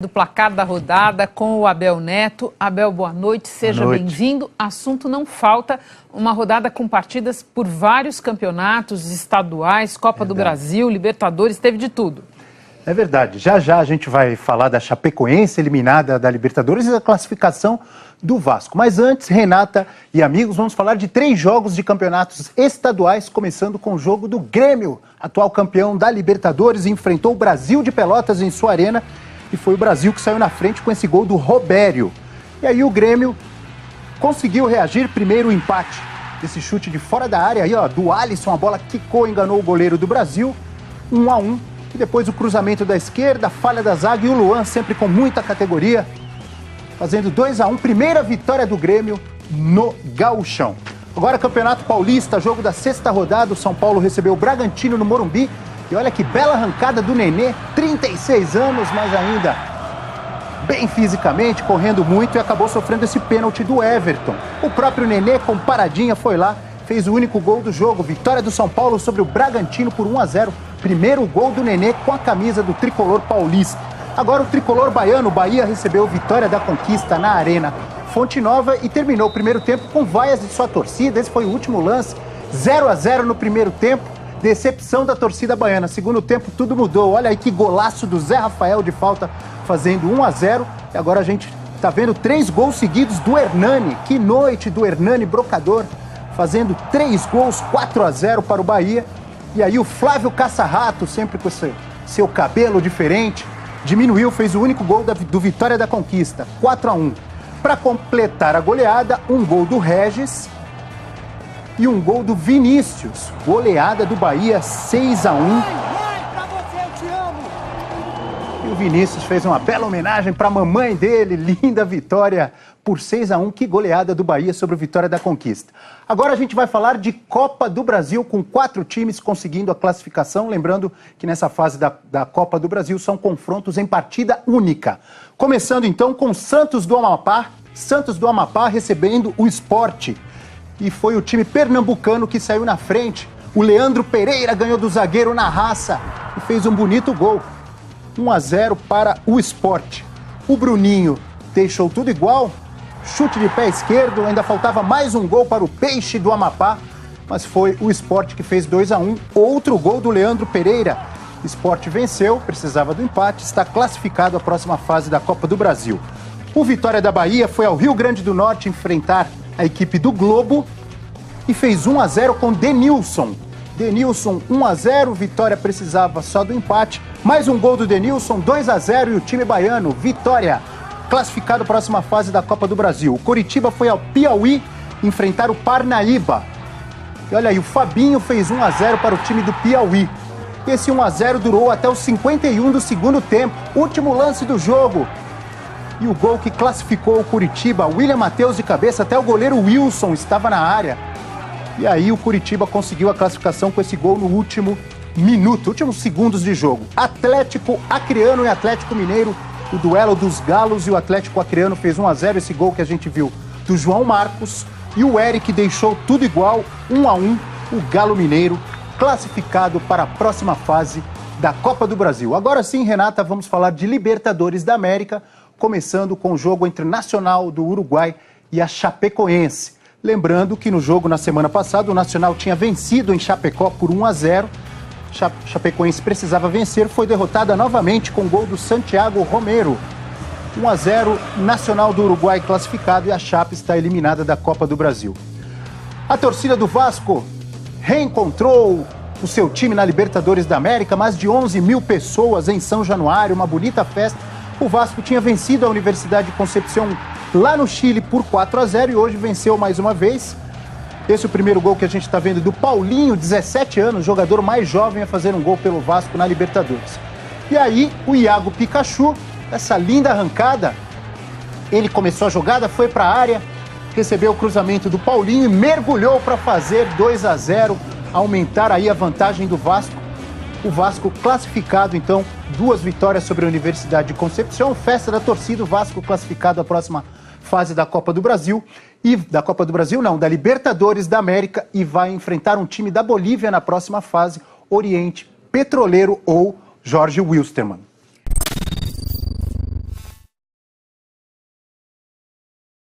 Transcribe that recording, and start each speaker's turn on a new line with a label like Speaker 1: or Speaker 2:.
Speaker 1: Do placar da rodada com o Abel Neto. Abel, boa noite, seja bem-vindo. Assunto não falta, uma rodada com partidas por vários campeonatos estaduais, Copa do Brasil, Libertadores, teve de tudo.
Speaker 2: É verdade, já a gente vai falar da Chapecoense eliminada da Libertadores e da classificação do Vasco. Mas antes, Renata e amigos, vamos falar de 3 jogos de campeonatos estaduais, começando com o jogo do Grêmio, atual campeão da Libertadores, enfrentou o Brasil de Pelotas em sua arena. E foi o Brasil que saiu na frente com esse gol do Robério. E aí o Grêmio conseguiu reagir, primeiro o empate desse chute de fora da área, aí ó, do Alisson, a bola quicou, enganou o goleiro do Brasil, 1-1. E depois o cruzamento da esquerda, falha da zaga e o Luan sempre com muita categoria, fazendo 2-1, primeira vitória do Grêmio no Gauchão. Agora Campeonato Paulista, jogo da 6ª rodada, o São Paulo recebeu o Bragantino no Morumbi. E olha que bela arrancada do Nenê, 36 anos, mas ainda bem fisicamente, correndo muito e acabou sofrendo esse pênalti do Everton. O próprio Nenê, com paradinha, foi lá, fez o único gol do jogo. Vitória do São Paulo sobre o Bragantino por 1-0. Primeiro gol do Nenê com a camisa do tricolor paulista. Agora o tricolor baiano, o Bahia, recebeu Vitória da Conquista na Arena Fonte Nova e terminou o primeiro tempo com vaias de sua torcida. Esse foi o último lance, 0-0 no primeiro tempo. Decepção da torcida baiana. Segundo tempo, tudo mudou. Olha aí que golaço do Zé Rafael de falta, fazendo 1-0. E agora a gente tá vendo 3 gols seguidos do Hernani. Que noite do Hernani Brocador, fazendo 3 gols, 4-0 para o Bahia. E aí o Flávio Caça-Rato, sempre com seu cabelo diferente, diminuiu, fez o único gol do Vitória da Conquista, 4-1. Para completar a goleada, um gol do Regis e um gol do Vinícius. Goleada do Bahia, 6-1. E o Vinícius fez uma bela homenagem para a mamãe dele. Linda vitória por 6-1. Que goleada do Bahia sobre o Vitória da Conquista. Agora a gente vai falar de Copa do Brasil, com 4 times conseguindo a classificação. Lembrando que nessa fase da Copa do Brasil são confrontos em partida única. Começando então com Santos do Amapá. Santos do Amapá recebendo o Sport. E foi o time pernambucano que saiu na frente. O Leandro Pereira ganhou do zagueiro na raça e fez um bonito gol. 1-0 para o Sport. O Bruninho deixou tudo igual. Chute de pé esquerdo, ainda faltava mais um gol para o Peixe do Amapá. Mas foi o Sport que fez 2-1. Outro gol do Leandro Pereira. O Sport venceu, precisava do empate, está classificado à próxima fase da Copa do Brasil. O Vitória da Bahia foi ao Rio Grande do Norte enfrentar a equipe do Globo e fez 1-0 com Denilson. Denilson 1-0, Vitória precisava só do empate. Mais um gol do Denilson, 2-0 e o time baiano, Vitória, classificado à próxima fase da Copa do Brasil. O Coritiba foi ao Piauí enfrentar o Parnaíba. E olha aí, o Fabinho fez 1-0 para o time do Piauí. Esse 1-0 durou até os 51 do segundo tempo, último lance do jogo. E o gol que classificou o Coritiba, William Matheus de cabeça, até o goleiro Wilson estava na área. E aí o Coritiba conseguiu a classificação com esse gol no último minuto, últimos segundos de jogo. Atlético Acreano e Atlético Mineiro, o duelo dos galos, e o Atlético Acreano fez 1-0, esse gol que a gente viu do João Marcos. E o Eric deixou tudo igual, 1-1, o Galo Mineiro classificado para a próxima fase da Copa do Brasil. Agora sim, Renata, vamos falar de Libertadores da América, começando com o jogo entre Nacional do Uruguai e a Chapecoense. Lembrando que no jogo na semana passada o Nacional tinha vencido em Chapecó por 1-0. Chapecoense precisava vencer, foi derrotada novamente com o gol do Santiago Romero. 1-0, Nacional do Uruguai classificado e a Chape está eliminada da Copa do Brasil. A torcida do Vasco reencontrou o seu time na Libertadores da América, mais de 11 mil pessoas em São Januário, uma bonita festa. O Vasco tinha vencido a Universidade de Concepción lá no Chile por 4-0 e hoje venceu mais uma vez. Esse é o primeiro gol que a gente está vendo do Paulinho, 17 anos, jogador mais jovem a fazer um gol pelo Vasco na Libertadores. E aí o Iago Pikachu, essa linda arrancada, ele começou a jogada, foi para a área, recebeu o cruzamento do Paulinho e mergulhou para fazer 2-0, aumentar aí a vantagem do Vasco. O Vasco classificado, então, 2 vitórias sobre a Universidade de Concepción. Festa da torcida, o Vasco classificado à próxima fase da Copa do Brasil. E da Copa do Brasil, não, da Libertadores da América. E vai enfrentar um time da Bolívia na próxima fase, Oriente Petroleiro ou Jorge Wilstermann.